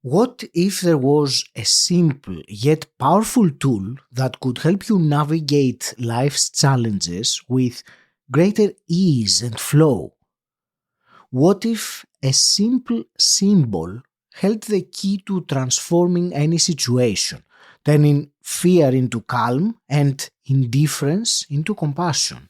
What if there was a simple yet powerful tool that could help you navigate life's challenges with greater ease and flow? What if a simple symbol held the key to transforming any situation, turning fear into calm and indifference into compassion?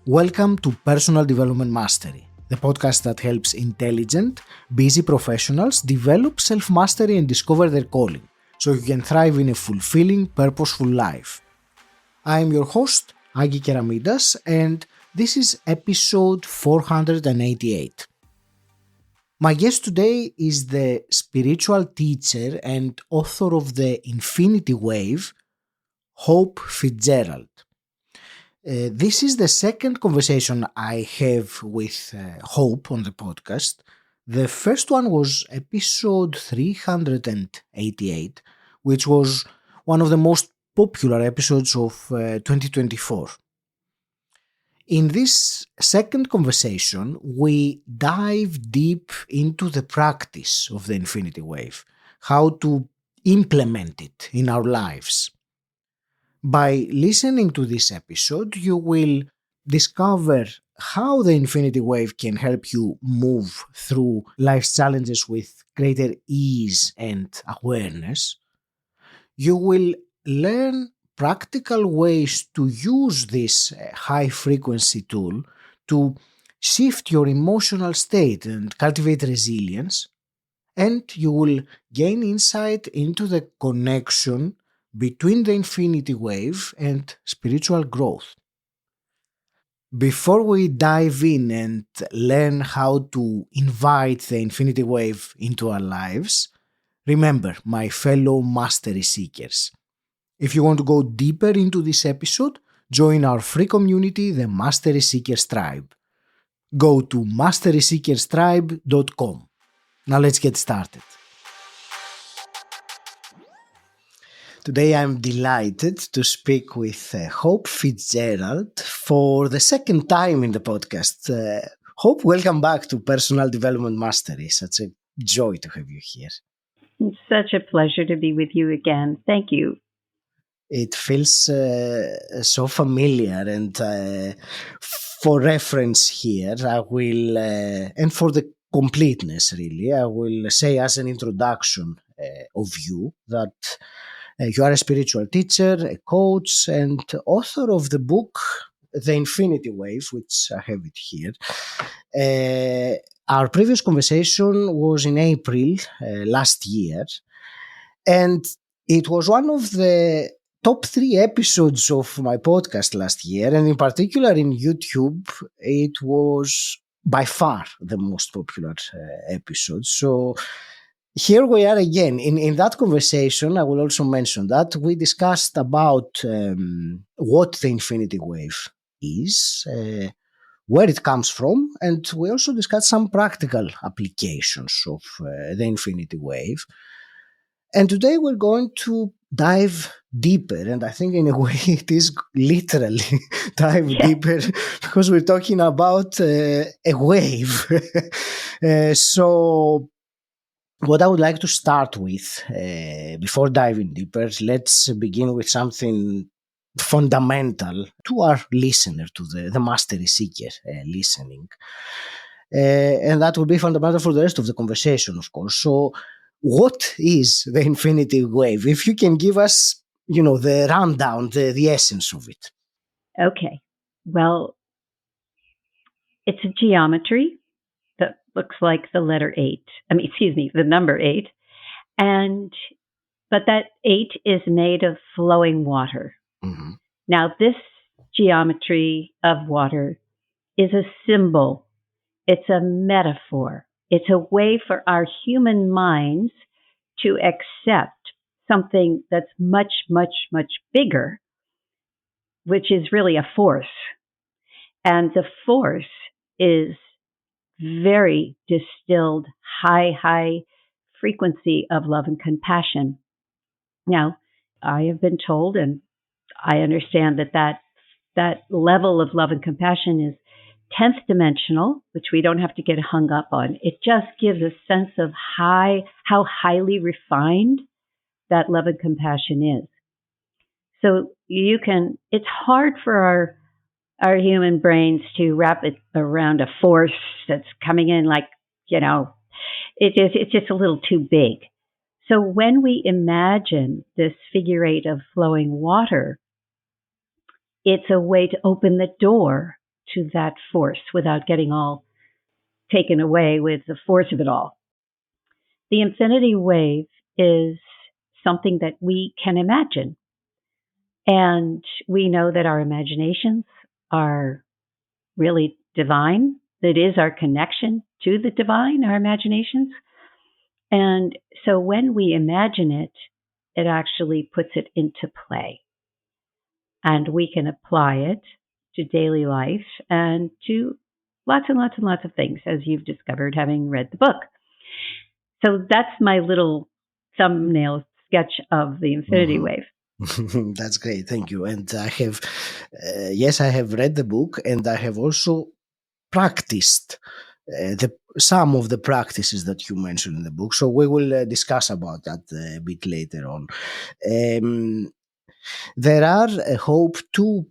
Welcome to Personal Development Mastery, the podcast that helps intelligent, busy professionals develop self-mastery and discover their calling, so you can thrive in a fulfilling, purposeful life. I am your host, Agi Keramidas, and this is episode 488. My guest today is the spiritual teacher and author of The Infinity Wave, Hope Fitzgerald. This is the second conversation I have with Hope on the podcast. The first one was episode 388, which was one of the most popular episodes of 2024. In this second conversation, we dive deep into the practice of the Infinity Wave, how to implement it in our lives. By listening to this episode, you will discover how the Infinity Wave can help you move through life's challenges with greater ease and awareness. You will learn practical ways to use this high-frequency tool to shift your emotional state and cultivate resilience. And you will gain insight into the connection between the Infinity Wave and spiritual growth. Before we dive in and learn how to invite the Infinity Wave into our lives, remember, my fellow mastery seekers, if you want to go deeper into this episode, join our free community, the Mastery Seekers Tribe. Go to masteryseekerstribe.com. Now let's get started. Today I'm delighted to speak with Hope Fitzgerald for the second time in the podcast. Hope, welcome back to Personal Development Mastery. Such a joy to have you here. It's such a pleasure to be with you again. Thank you. It feels so familiar, and for reference here, I will, and for the completeness really, I will say as an introduction of you that you are a spiritual teacher, a coach, and author of the book, The Infinity Wave, which I have it here. Our previous conversation was in April last year, and it was one of the top 3 episodes of my podcast last year, and in particular in YouTube, it was by far the most popular episode. So here we are again. In that conversation, I will also mention that we discussed about what the Infinity Wave is, where it comes from, and we also discussed some practical applications of the Infinity Wave. And today we're going to dive deeper, and I think in a way it is literally dive deeper, because we're talking about a wave. So what I would like to start with, before diving deeper, let's begin with something fundamental to our listener, to the mastery seeker listening. And that will be fundamental for the rest of the conversation, of course. So what is the Infinity Wave? If you can give us, the rundown, the essence of it. Okay. Well, it's a geometry that looks like the letter 8. The number 8. But that 8 is made of flowing water. Mm-hmm. Now, this geometry of water is a symbol. It's a metaphor. It's a way for our human minds to accept something that's much, much, much bigger, which is really a force. And the force is very distilled, high frequency of love and compassion. Now, I have been told, and I understand that level of love and compassion is 10th dimensional, which we don't have to get hung up on. It just gives a sense of how highly refined that love and compassion is. So it's hard for our human brains to wrap it around a force that's coming in like, it's just a little too big. So when we imagine this figure eight of flowing water, it's a way to open the door to that force without getting all taken away with the force of it all. The infinity wave is something that we can imagine. And we know that our imaginations are really divine. That is our connection to the divine, our imaginations. And so when we imagine it, it actually puts it into play. And we can apply it to daily life and to lots and lots and lots of things, as you've discovered having read the book. So that's my little thumbnail sketch of the infinity wave. That's great. Thank you. And I have, I have read the book, and I have also practiced some of the practices that you mentioned in the book. So we will discuss about that a bit later on. There are, Hope, two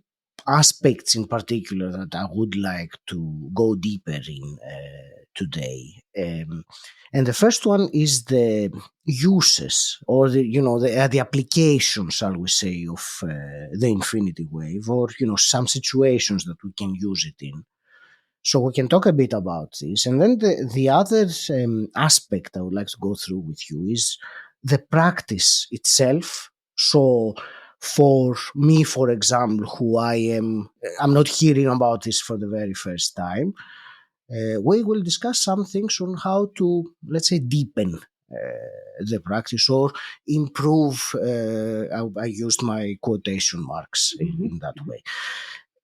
aspects in particular that I would like to go deeper in today. And the first one is the uses, or the application, shall we say, of the infinity wave, or some situations that we can use it in. So we can talk a bit about this. And then the other aspect I would like to go through with you is the practice itself. So for me, for example, I'm not hearing about this for the very first time. We will discuss some things on how to, let's say, deepen the practice or improve. I used my quotation marks in that way.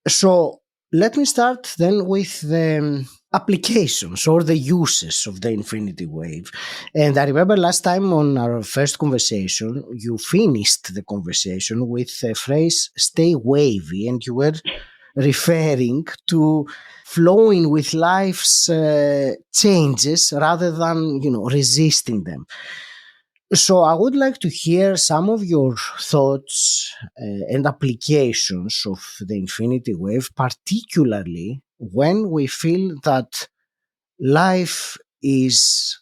So let me start then with the applications or the uses of the infinity wave. And I remember last time on our first conversation, you finished the conversation with the phrase "stay wavy," and you were referring to flowing with life's changes rather than, resisting them. So I would like to hear some of your thoughts and applications of the infinity wave, particularly when we feel that life is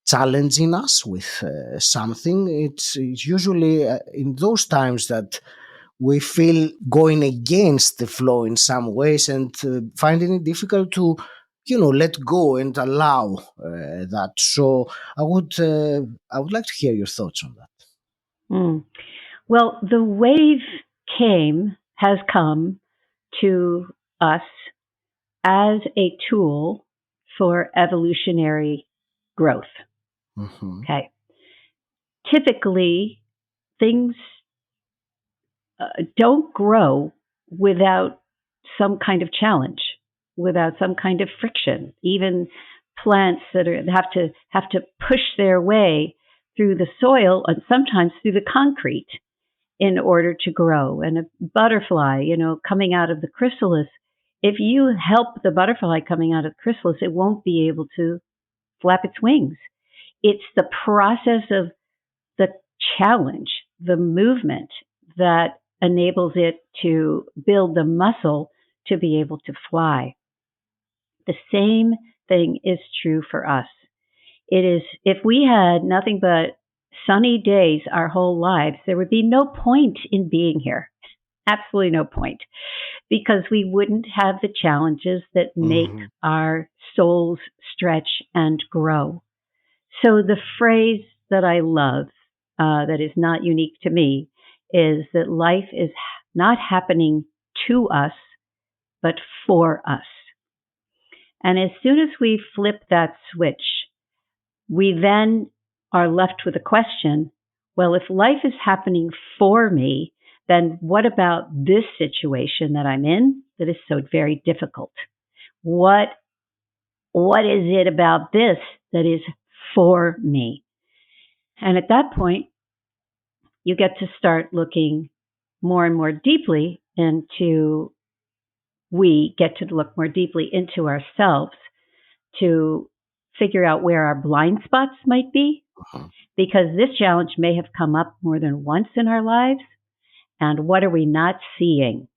challenging us with something. It's usually in those times that we feel going against the flow in some ways and finding it difficult to let go and allow that. So I would like to hear your thoughts on that. Well, the wave has come to us as a tool for evolutionary growth. Okay. Typically, things don't grow without some kind of challenge, without some kind of friction. Even plants that have to push their way through the soil and sometimes through the concrete in order to grow. And a butterfly, coming out of the chrysalis, if you help the butterfly coming out of the chrysalis, it won't be able to flap its wings. It's the process of the challenge, the movement, that enables it to build the muscle to be able to fly. The same thing is true for us. It is, if we had nothing but sunny days our whole lives, there would be no point in being here. Absolutely no point. Because we wouldn't have the challenges that make our souls stretch and grow. So the phrase that I love, that is not unique to me, is that life is not happening to us, but for us. And as soon as we flip that switch, we then are left with a question, well, if life is happening for me, then what about this situation that I'm in that is so very difficult? What is it about this that is for me? And at that point, you get to start looking more and more deeply into we get to look more deeply into ourselves to figure out where our blind spots might be, because this challenge may have come up more than once in our lives. And what are we not seeing?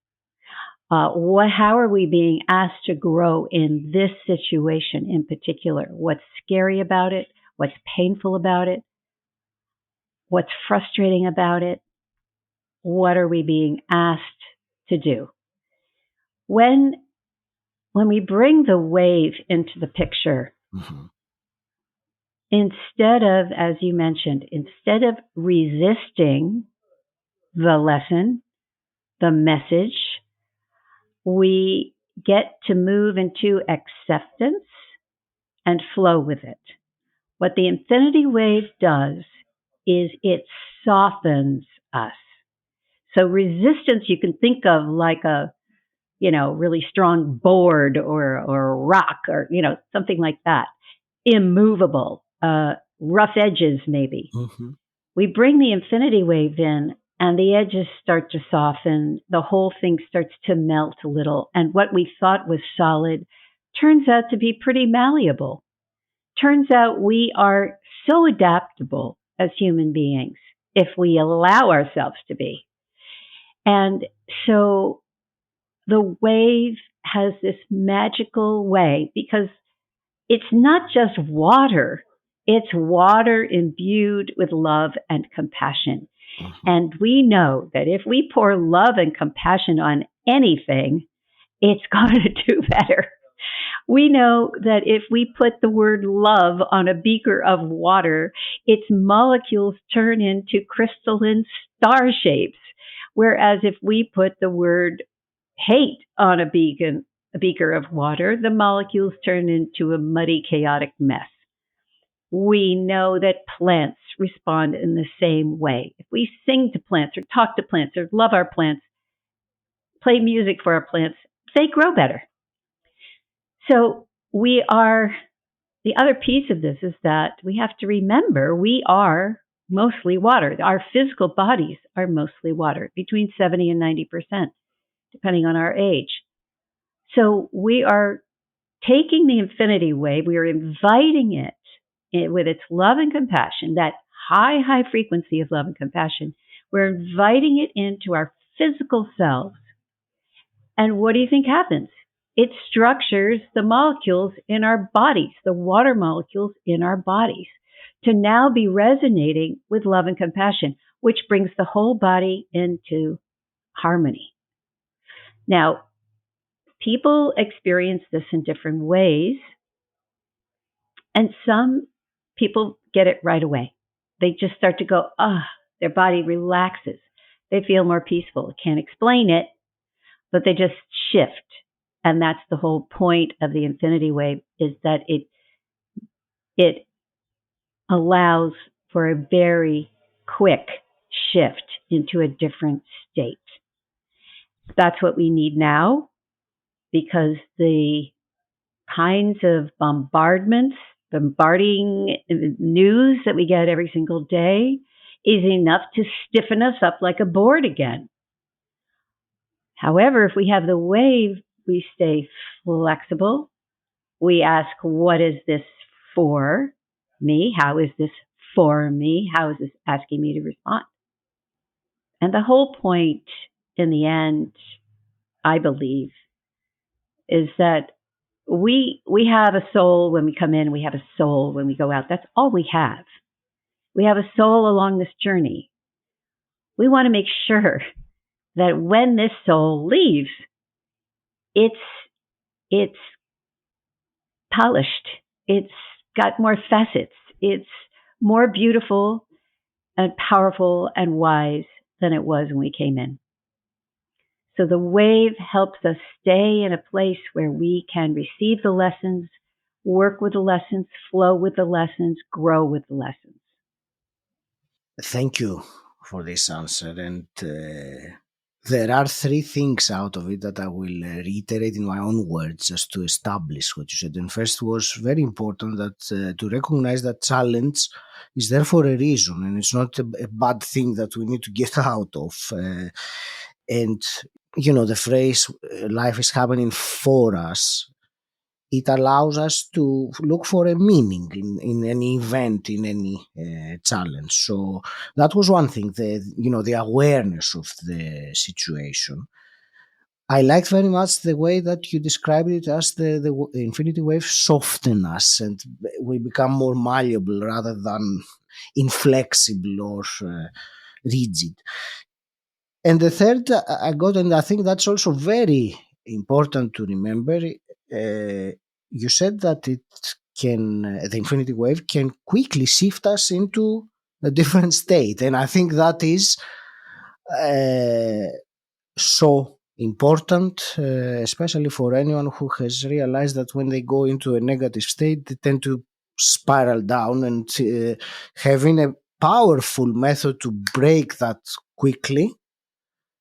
How are we being asked to grow in this situation in particular? What's scary about it? What's painful about it? What's frustrating about it? What are we being asked to do? When we bring the wave into the picture, instead of, as you mentioned, instead of resisting the lesson, the message, we get to move into acceptance and flow with it. What the infinity wave does is it softens us. So resistance you can think of like a, really strong board or a rock or, something like that. Immovable, rough edges maybe. We bring the infinity wave in and the edges start to soften. The whole thing starts to melt a little. And what we thought was solid turns out to be pretty malleable. Turns out we are so adaptable as human beings if we allow ourselves to be. And so the wave has this magical way, because it's not just water, it's water imbued with love and compassion. And we know that if we pour love and compassion on anything, it's going to do better. We know that if we put the word love on a beaker of water, its molecules turn into crystalline star shapes. Whereas if we put the word hate on a beaker of water, the molecules turn into a muddy, chaotic mess. We know that plants respond in the same way. If we sing to plants or talk to plants or love our plants, play music for our plants, they grow better. So the other piece of this is that we have to remember we are mostly water. Our physical bodies are mostly water, between 70 and 90%, depending on our age. So we are taking the infinity wave, we are inviting it with its love and compassion, that high frequency of love and compassion. We're inviting it into our physical selves. And what do you think happens? It structures the molecules in our bodies, the water molecules in our bodies, to now be resonating with love and compassion, which brings the whole body into harmony. Now, people experience this in different ways, and some people get it right away. They just start to go, their body relaxes. They feel more peaceful. Can't explain it, but they just shift. And that's the whole point of the infinity wave, is that it allows for a very quick shift into a different state. That's what we need now, because the kinds of bombarding news that we get every single day is enough to stiffen us up like a board again. However, if we have the wave, we stay flexible. We ask, what is this for me? How is this for me? How is this asking me to respond? And the whole point in the end, I believe, is that we have a soul when we come in, we have a soul when we go out. That's all we have. We have a soul along this journey. We want to make sure that when this soul leaves, it's polished. It's got more facets. It's more beautiful and powerful and wise than it was when we came in. So the wave helps us stay in a place where we can receive the lessons, work with the lessons, flow with the lessons, grow with the lessons. Thank you for this answer. And there are three things out of it that I will reiterate in my own words just to establish what you said. And first was very important that to recognize that challenge is there for a reason, and it's not a bad thing that we need to get out of. And the phrase life is happening for us, it allows us to look for a meaning in any event, in any challenge. So that was one thing, the awareness of the situation. I liked very much the way that you described it as the infinity wave soften us and we become more malleable rather than inflexible or rigid. And the third I got, and I think that's also very important to remember, you said that the infinity wave can quickly shift us into a different state. And I think that is uh, so important, especially for anyone who has realized that when they go into a negative state, they tend to spiral down, and having a powerful method to break that quickly.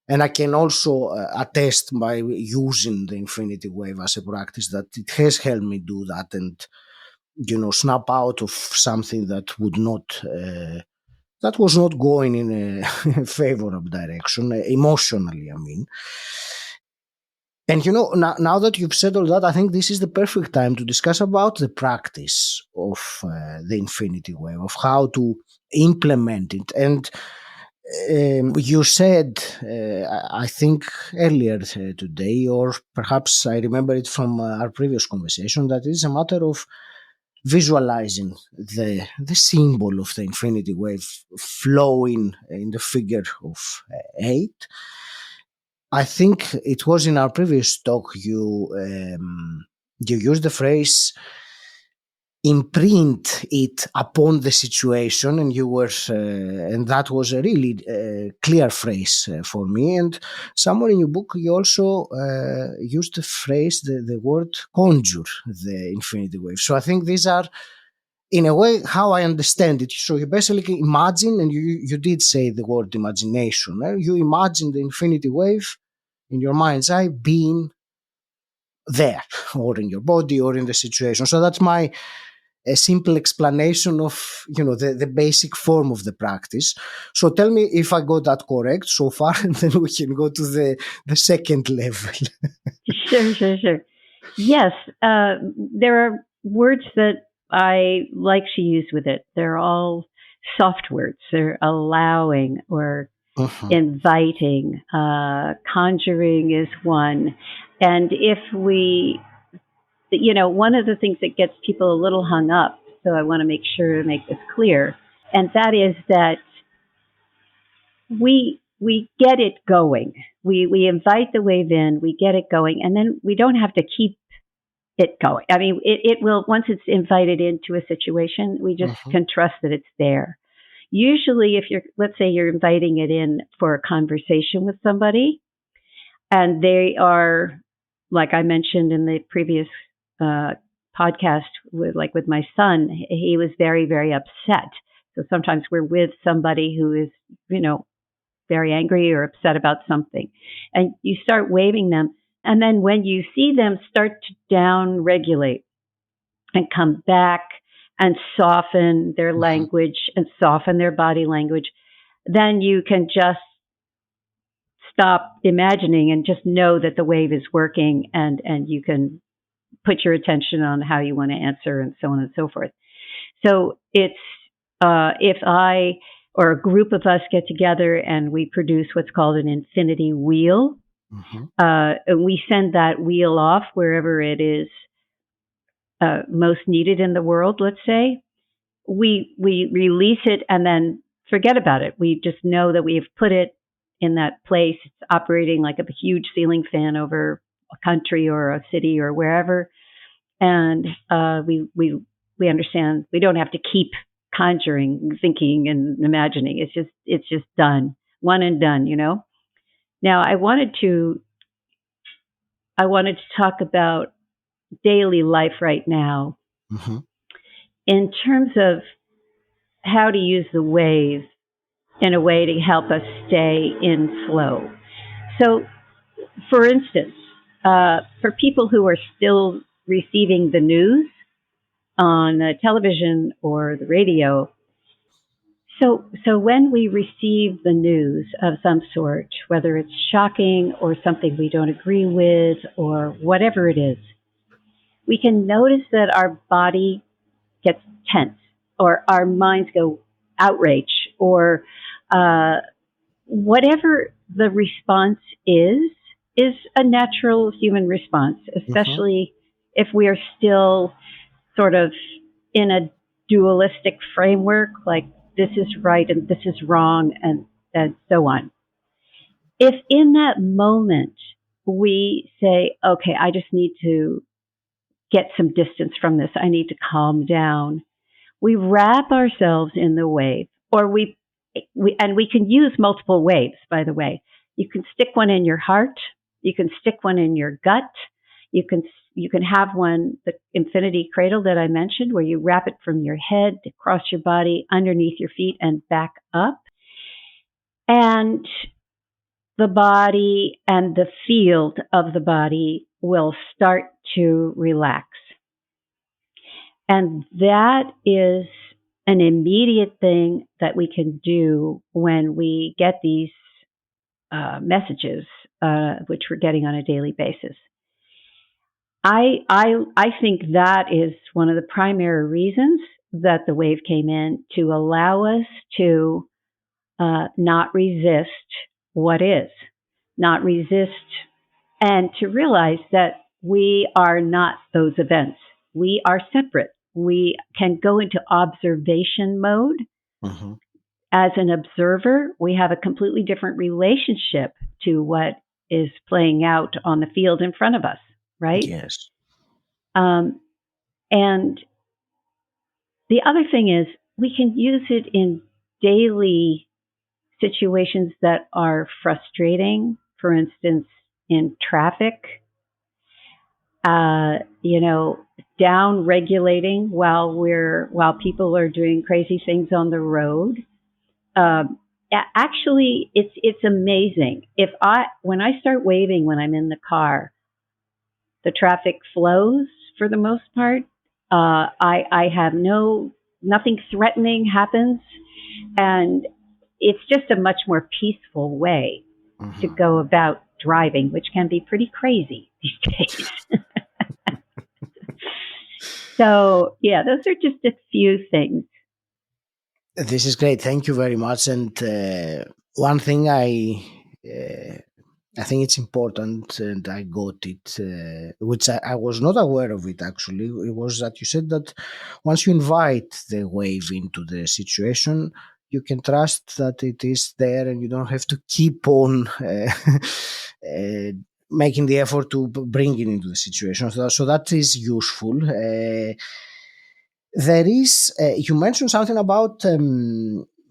And I can also attest by using the infinity wave as a practice that it has helped me do that and, snap out of something that that was not going in a favorable direction, emotionally, I mean. And now that you've said all that, I think this is the perfect time to discuss about the practice of the infinity wave, of how to implement it. And you said, I think earlier today, or perhaps I remember it from our previous conversation, that it's a matter of visualizing the symbol of the infinity wave flowing in the figure of 8. I think it was in our previous talk you used the phrase imprint it upon the situation, and and that was a really clear phrase for me. And somewhere in your book you also used the phrase, the word conjure the infinity wave. So I think these are, in a way, how I understand it. So you basically imagine, and you did say the word imagination. You imagine the infinity wave in your mind's eye being there, or in your body, or in the situation. So that's my a simple explanation of the basic form of the practice. So tell me if I got that correct so far, and then we can go to the second level. Sure. Yes, there are words that I like to use with it. They're all soft words. They're allowing or inviting. Conjuring is one. And if we, one of the things that gets people a little hung up, so I want to make sure to make this clear, and that is that we get it going. We invite the wave in, we get it going, and then we don't have to keep it going. I mean, it will, once it's invited into a situation, we just can trust that it's there. Usually, if let's say you're inviting it in for a conversation with somebody, and they are, like I mentioned in the previous podcast, with my son, he was very, very upset. So sometimes we're with somebody who is, very angry or upset about something, and you start waving them. And then when you see them start to down regulate and come back and soften their language and soften their body language, then you can just stop imagining and just know that the wave is working, and you can put your attention on how you want to answer and so on and so forth. So it's if I or a group of us get together and we produce what's called an infinity wheel, and we send that wheel off wherever it is most needed in the world, let's say, we release it and then forget about it. We just know that we've put it in that place. It's operating like a huge ceiling fan over a country or a city or wherever, and we understand we don't have to keep conjuring, thinking, and imagining. It's just done, one and done. Now I wanted to talk about daily life right now in terms of how to use the wave in a way to help us stay in flow. So, for instance, for people who are still receiving the news on the television or the radio, So when we receive the news of some sort, whether it's shocking or something we don't agree with or whatever it is, we can notice that our body gets tense or our minds go outrage or uh, whatever the response is a natural human response, Mm-hmm. especially if we are still sort of in a dualistic framework, like this is right and this is wrong, and so on. If in that moment we say, okay, I just need to get some distance from this, I need to calm down, we wrap ourselves in the wave, or we can use multiple waves, by the way. You can stick one in your heart, you can stick one in your gut, you can you can have one, the infinity cradle that I mentioned, where you wrap it from your head across your body, underneath your feet, and back up. And the body and the field of the body will start to relax. And that is an immediate thing that we can do when we get these messages, which we're getting on a daily basis. I think that is one of the primary reasons that the wave came in, to allow us to not resist what is, not resist, and to realize that we are not those events. We are separate. We can go into observation mode. Mm-hmm. As an observer, we have a completely different relationship to what is playing out on the field in front of us, right? Yes. Um, and the other thing is, we can use it in daily situations that are frustrating. For instance, in traffic, you know, down regulating while people are doing crazy things on the road. Um, Actually, it's amazing. If I when I start waving when I'm in the car, the traffic flows for the most part. I have nothing threatening happens, and it's just a much more peaceful way to Mm-hmm. go about driving, which can be pretty crazy these days. So yeah, those are just a few things. This is great. Thank you very much. And one thing I think it's important, and I got it, which I was not aware of it actually. It was that you said that once you invite the wave into the situation, you can trust that it is there, and you don't have to keep on uh, making the effort to bring it into the situation. So that is useful. There is, you mentioned something about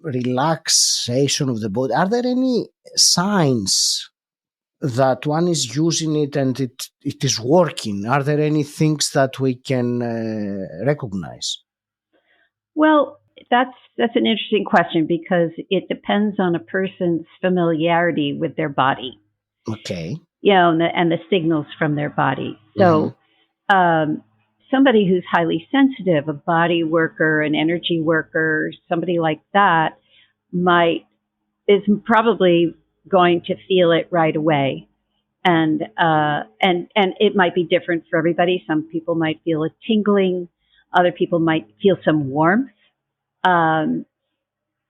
relaxation of the body. Are there any signs that one is using it and it is working? Are there any things that we can recognize? Well, that's an interesting question because it depends on a person's familiarity with their body, Okay. you know, and the signals from their body. Mm-hmm. So, um, somebody who's highly sensitive, a body worker, an energy worker, somebody like that, might is probably going to feel it right away. And it might be different for everybody. Some people might feel a tingling, other people might feel some warmth. Um,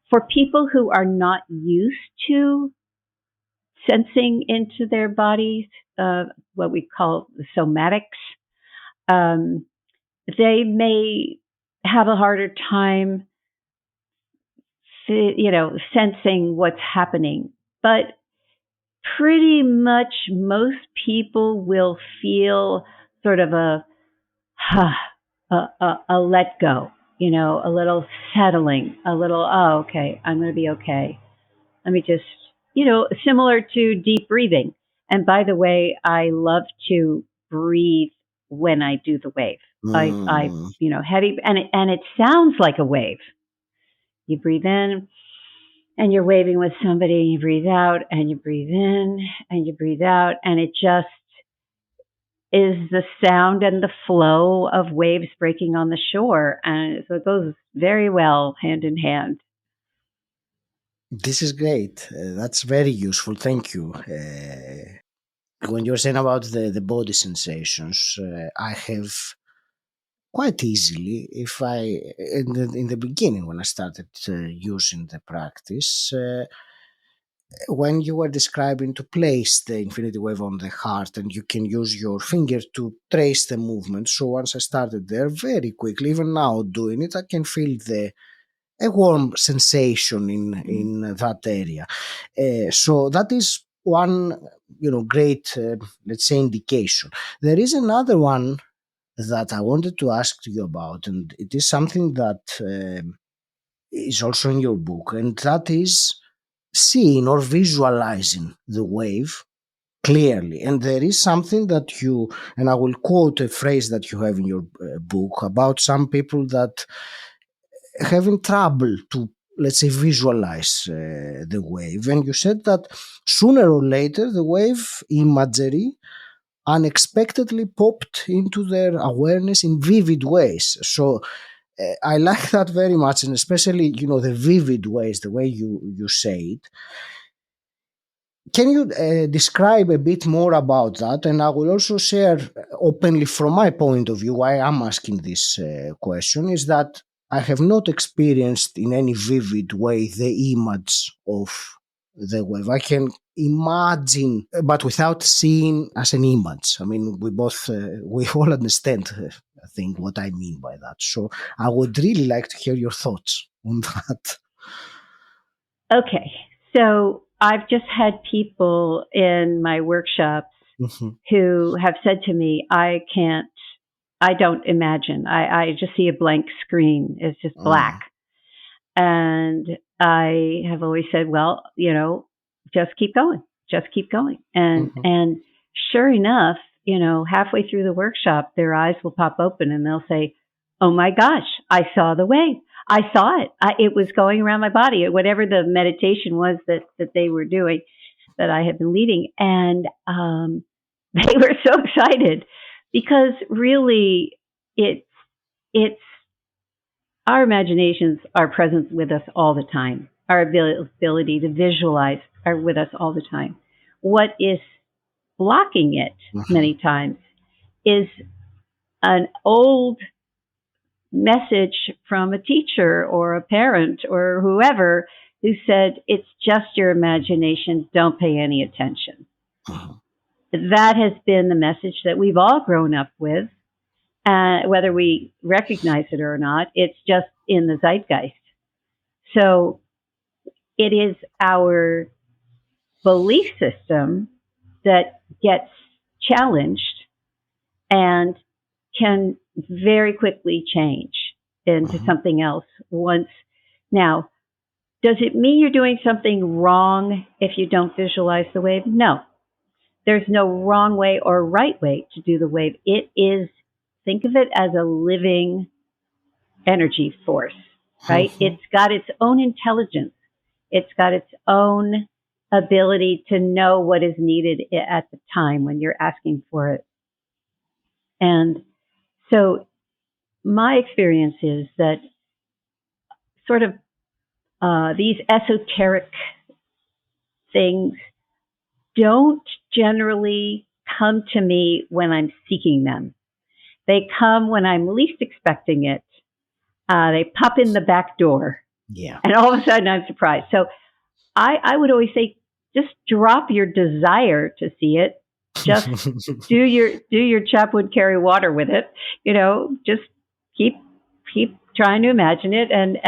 for people who are not used to sensing into their bodies, what we call the somatics, um, they may have a harder time, sensing what's happening. But pretty much most people will feel sort of a let go, a little settling, a little, oh, okay, I'm going to be okay. Let me just, similar to deep breathing. And by the way, I love to breathe when I do the wave. Mm. Heavy, and it sounds like a wave. You breathe in and you're waving with somebody, and you breathe out and you breathe in and you breathe out, and it just is the sound and the flow of waves breaking on the shore. And so it goes very well hand in hand. This is great. That's very useful. Thank you. When you're saying about the body sensations, I have quite easily, if I in the beginning when I started using the practice, when you were describing to place the infinity wave on the heart and you can use your finger to trace the movement. So once I started there, very quickly, even now doing it, I can feel a warm sensation in that area. So that is one, great, let's say, indication. There is another one that I wanted to ask you about, and it is something that is also in your book, and that is seeing or visualizing the wave clearly. And there is something that you, and I will quote a phrase that you have in your book about some people that having trouble to, let's say, visualize the wave. And you said that sooner or later the wave imagery unexpectedly popped into their awareness in vivid ways. So I like that very much, and especially, the vivid ways, the way you say it. Can you describe a bit more about that? And I will also share openly from my point of view why I'm asking this question is that I have not experienced in any vivid way the image of the wave. I can imagine, but without seeing as an image. I mean, we all understand, I think, what I mean by that. So I would really like to hear your thoughts on that. Okay. So I've just had people in my workshops Mhm. who have said to me, I don't imagine. I just see a blank screen. It's just black. And I have always said, well, just keep going, just keep going. Mhm. And sure enough, halfway through the workshop, their eyes will pop open and they'll say, oh my gosh, I saw the wave. I saw it. It was going around my body, whatever the meditation was that they were doing, that I had been leading. And they were so excited because really it's our imaginations are present with us all the time. Our ability to visualize are with us all the time. What is blocking it Mhm. many times is an old message from a teacher or a parent or whoever who said, it's just your imagination, don't pay any attention. Mhm. That has been the message that we've all grown up with, whether we recognize it or not. It's just in the zeitgeist. So it is our belief system that gets challenged and can very quickly change into Mhm. something else once. Now, does it mean you're doing something wrong if you don't visualize the wave? No. There's no wrong way or right way to do the wave. It is, think of it as a living energy force, right? Mhm. It's got its own intelligence. It's got its own ability to know what is needed at the time when you're asking for it. And so my experience is that sort of these esoteric things don't generally come to me when I'm seeking them. They come when I'm least expecting it. They pop in the back door, Yeah. and all of a sudden I'm surprised. So I would always say, just drop your desire to see it. Just do your chop wood carry water with it. Just keep trying to imagine it and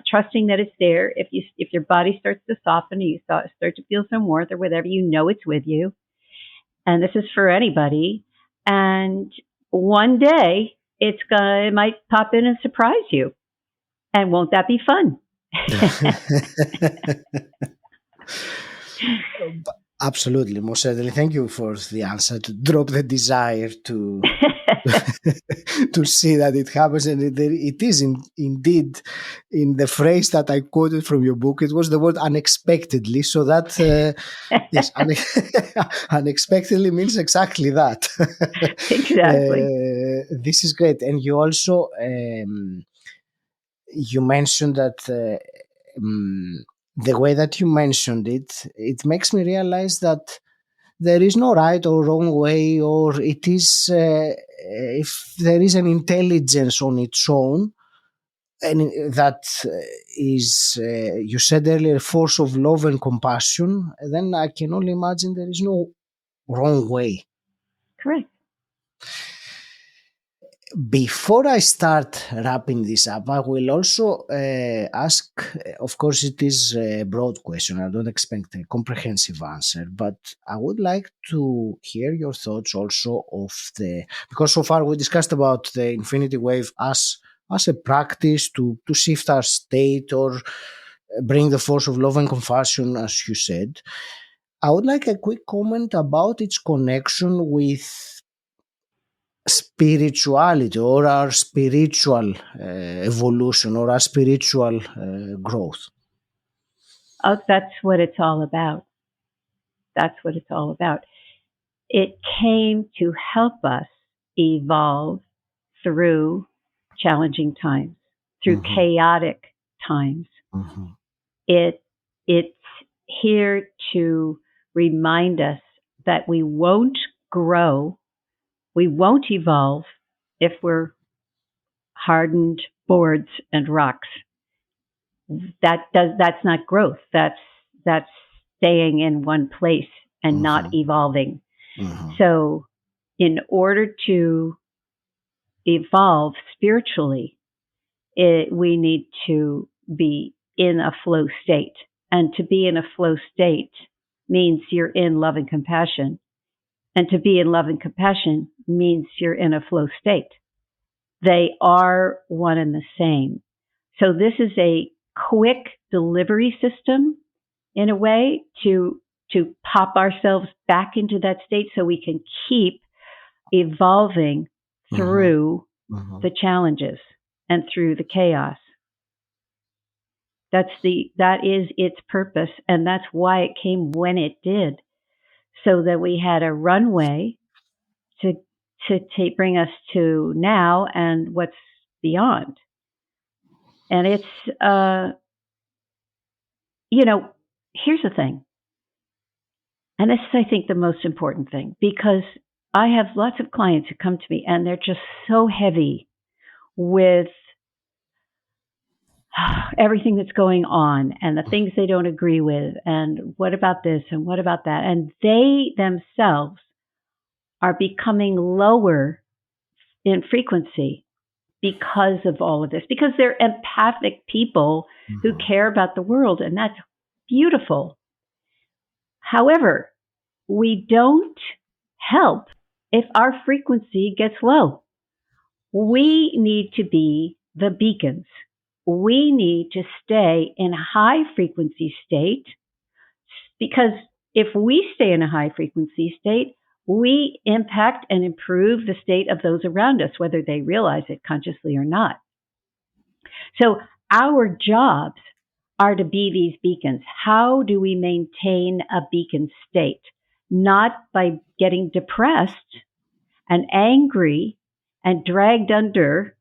trusting that it's there. If your body starts to soften and you start to feel some warmth or whatever, it's with you. And this is for anybody. And one day it might pop in and surprise you. And won't that be fun? Absolutely, most certainly. Thank you for the answer. To drop the desire to to see that it happens, and it is indeed in the phrase that I quoted from your book. It was the word unexpectedly. So that yes, unexpectedly means exactly that. Exactly. This is great, and you also you mentioned that the way that you mentioned it, it makes me realize that there is no right or wrong way, or it is, if there is an intelligence on its own, and that is, you said earlier, force of love and compassion, then I can only imagine there is no wrong way. Correct. Before I start wrapping this up, I will also ask, of course, it is a broad question. I don't expect a comprehensive answer, but I would like to hear your thoughts also because so far we discussed about the infinity wave as a practice to shift our state or bring the force of love and compassion, as you said. I would like a quick comment about its connection with spirituality or our spiritual evolution or our spiritual growth. Oh, that's what it's all about. That's what it's all about. It came to help us evolve through challenging times, through chaotic times. It's here to remind us that we won't grow, we won't evolve if we're hardened boards and rocks. That's not growth. That's staying in one place and not evolving. So in order to evolve spiritually, we need to be in a flow state. And to be in a flow state means you're in love and compassion. And to be in love and compassion means you're in a flow state. They are one and the same. So this is a quick delivery system in a way to pop ourselves back into that state so we can keep evolving through the challenges and through the chaos. That is its purpose, and that's why it came when it did, so that we had a runway to bring us to now and what's beyond. And it's, here's the thing, and this is, I think, the most important thing, because I have lots of clients who come to me and they're just so heavy with everything that's going on and the things they don't agree with, and what about this and what about that, and they themselves are becoming lower in frequency because of all of this, because they're empathic people who care about the world, and that's beautiful. However, we don't help if our frequency gets low. We need to be the beacons. We need to stay in a high frequency state, because if we stay in a high frequency state, we impact and improve the state of those around us, whether they realize it consciously or not. So our jobs are to be these beacons. How do we maintain a beacon state? Not by getting depressed and angry and dragged under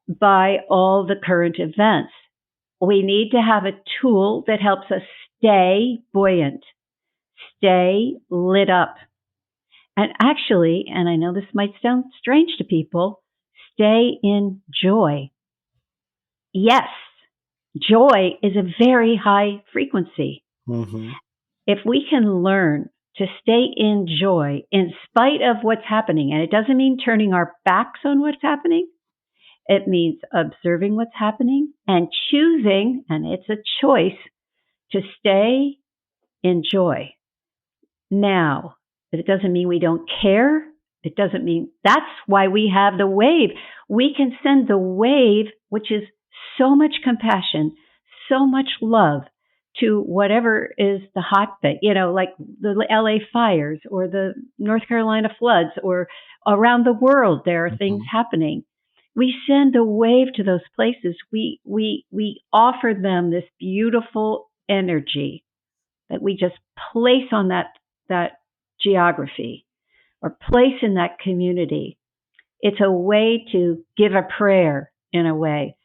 by all the current events. We need to have a tool that helps us stay buoyant, stay lit up. And actually, and I know this might sound strange to people, stay in joy. Yes, joy is a very high frequency. If we can learn to stay in joy in spite of what's happening, and it doesn't mean turning our backs on what's happening, it means observing what's happening and choosing, and it's a choice, to stay in joy. Now, it doesn't mean we don't care. It doesn't mean, that's why we have the wave. We can send the wave, which is so much compassion, so much love, to whatever is the hot thing, like the LA fires or the North Carolina floods, or around the world there are things happening. We send the wave to those places. We offer them this beautiful energy that we just place on that geography or place in that community. It's a way to give a prayer, in a way,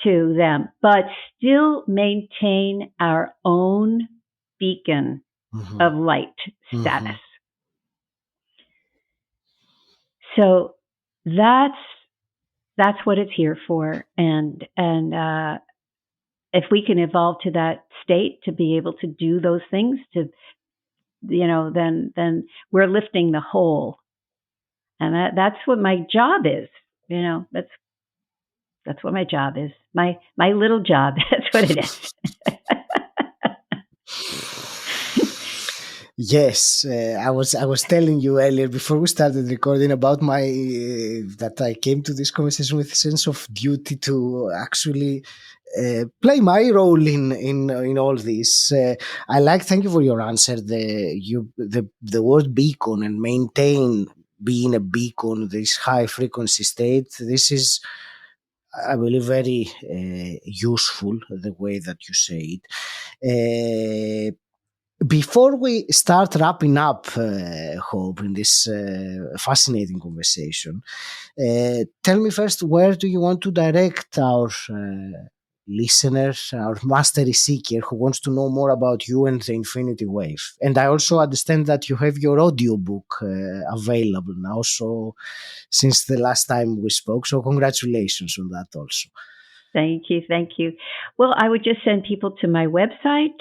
to them, but still maintain our own beacon of light status. So that's what it's here for. And if we can evolve to that state to be able to do those things, to then we're lifting the whole. And that's what my job is. That's what my job is. My little job. That's what it is. Yes, I was telling you earlier before we started recording about my that I came to this conversation with a sense of duty to actually play my role in all this. Thank you for your answer. The word beacon and maintain being a beacon, this high frequency state. This is, I believe, very useful, the way that you say it. Before we start wrapping up, Hope, in this fascinating conversation, tell me first, where do you want to direct our listeners, our mastery seeker who wants to know more about you and the Infinity Wave? And I also understand that you have your audiobook available now, so since the last time we spoke, so congratulations on that also. Thank you. Well, I would just send people to my website,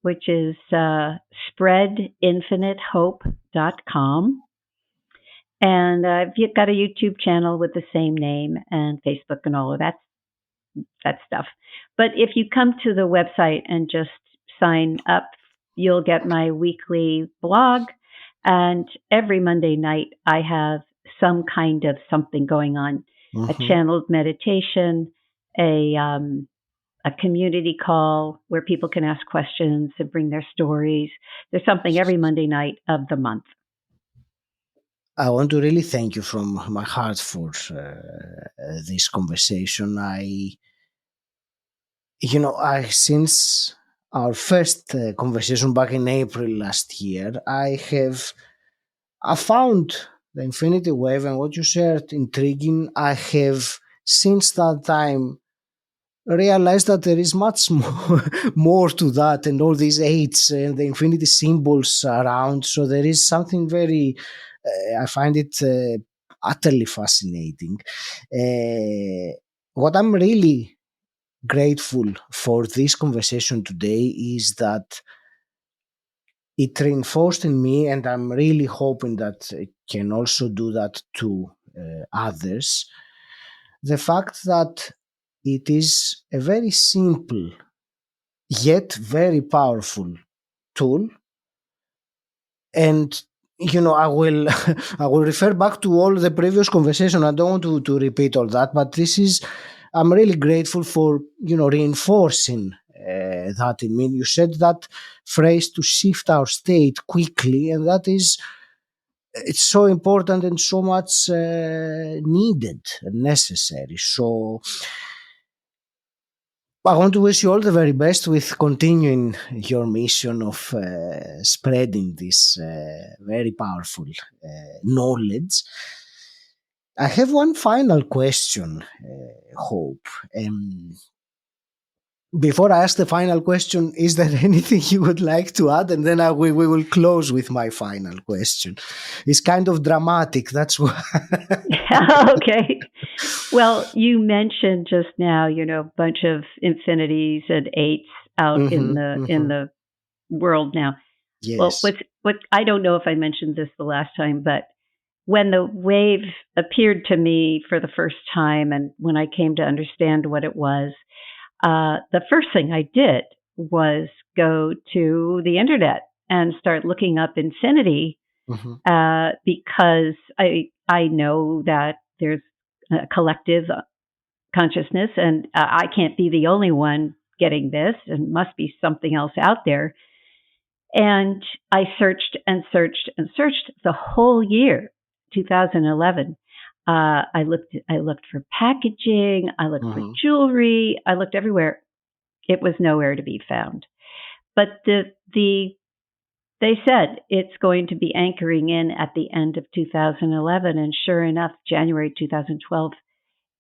which is spreadinfinitehope.com. And I've got a YouTube channel with the same name, and Facebook and all of that stuff. But if you come to the website and just sign up, you'll get my weekly blog. And every Monday night, I have some kind of something going on, a channeled meditation, a community call where people can ask questions and bring their stories. There's something every Monday night of the month. I want to really thank you from my heart for this conversation. Since our first conversation back in April last year, I found the Infinity Wave and what you shared intriguing. I have since that time realized that there is much more to that, and all these eights and the infinity symbols around. So there is something very, I find it utterly fascinating. What I'm really grateful for this conversation today is that it reinforced in me, and I'm really hoping that it can also do that to others, the fact that it is a very simple yet very powerful tool. And I will I will refer back to all the previous conversation. I don't want to repeat all that, but I'm really grateful for reinforcing that in me. You said that phrase, to shift our state quickly, and it's so important and so much needed and necessary. So I want to wish you all the very best with continuing your mission of spreading this very powerful knowledge. I have one final question, Hope. Before I ask the final question, is there anything you would like to add? And then we will close with my final question. It's kind of dramatic, that's why. Okay. Well, you mentioned just now, a bunch of infinities and eights out in the world now. Yes. Well, what I don't know if I mentioned this the last time, but when the wave appeared to me for the first time, and when I came to understand what it was, the first thing I did was go to the internet and start looking up infinity, because I know that there's a collective consciousness, and I can't be the only one getting this, and must be something else out there. And I searched and searched and searched the whole year, 2011. I looked for packaging. I looked for jewelry. I looked everywhere. It was nowhere to be found. But they said it's going to be anchoring in at the end of 2011, and sure enough, January 2012,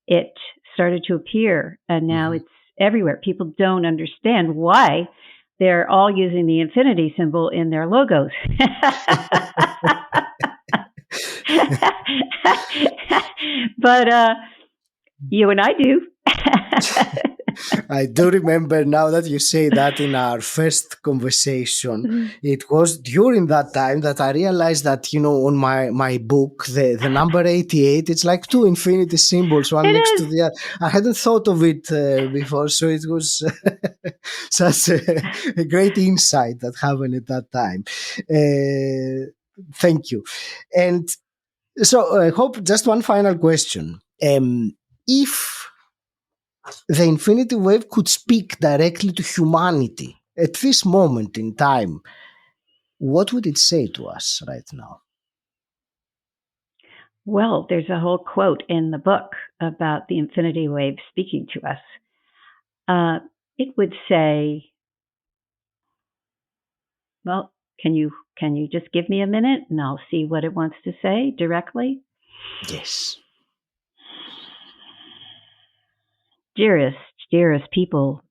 it started to appear, and now it's everywhere. People don't understand why they're all using the infinity symbol in their logos. But you and I do. I do remember now that you say that in our first conversation. It was during that time that I realized that, on my book, the number 88, it's like two infinity symbols, one next to the other. I hadn't thought of it before, so it was such a great insight that happened at that time. Thank you. And so, Hope, just one final question. If the infinity wave could speak directly to humanity at this moment in time, what would it say to us right now? Well, there's a whole quote in the book about the infinity wave speaking to us. It would say, well, can you just give me a minute and I'll see what it wants to say directly? Yes. Dearest people,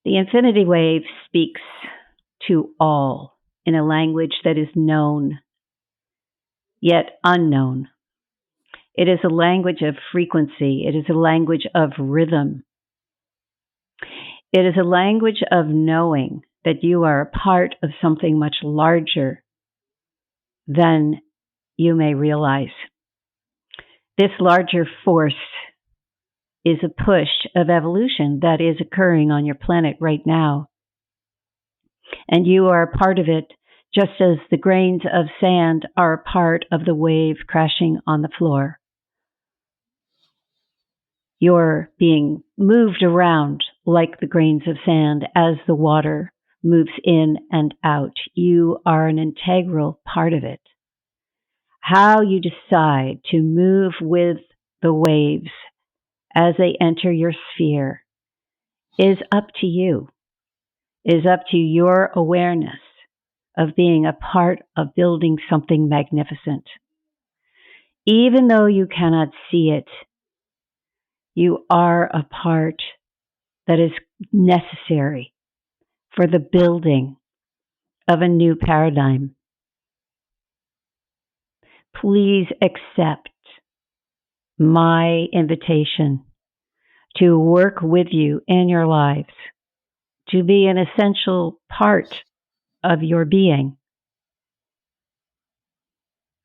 the infinity wave speaks to all in a language that is known, yet unknown. It is a language of frequency. It is a language of rhythm. It is a language of knowing that you are a part of something much larger than you may realize. This larger force is a push of evolution that is occurring on your planet right now. And you are a part of it, just as the grains of sand are a part of the wave crashing on the floor. You're being moved around like the grains of sand as the water moves in and out. You are an integral part of it. How you decide to move with the waves as they enter your sphere is up to you, is up to your awareness of being a part of building something magnificent. Even though you cannot see it, you are a part that is necessary for the building of a new paradigm. Please accept my invitation to work with you in your lives, to be an essential part of your being.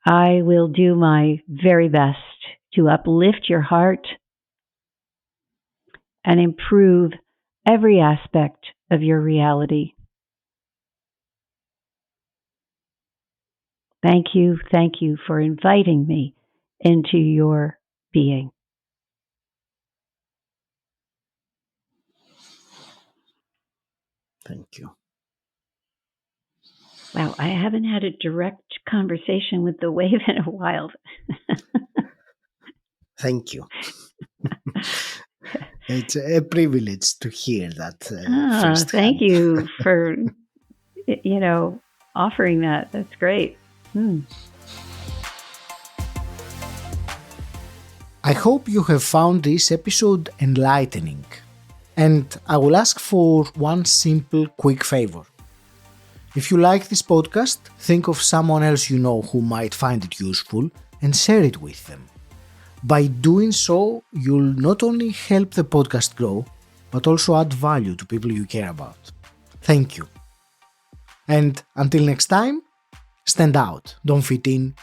I will do my very best to uplift your heart and improve every aspect of your reality. Thank you for inviting me into your being. Thank you. Wow, I haven't had a direct conversation with the wave in a while. Thank you. It's a privilege to hear that. Thank you for, offering that. That's great. I hope you have found this episode enlightening. And I will ask for one simple, quick favor. If you like this podcast, think of someone else you know who might find it useful and share it with them. By doing so, you'll not only help the podcast grow, but also add value to people you care about. Thank you. And until next time, stand out, don't fit in,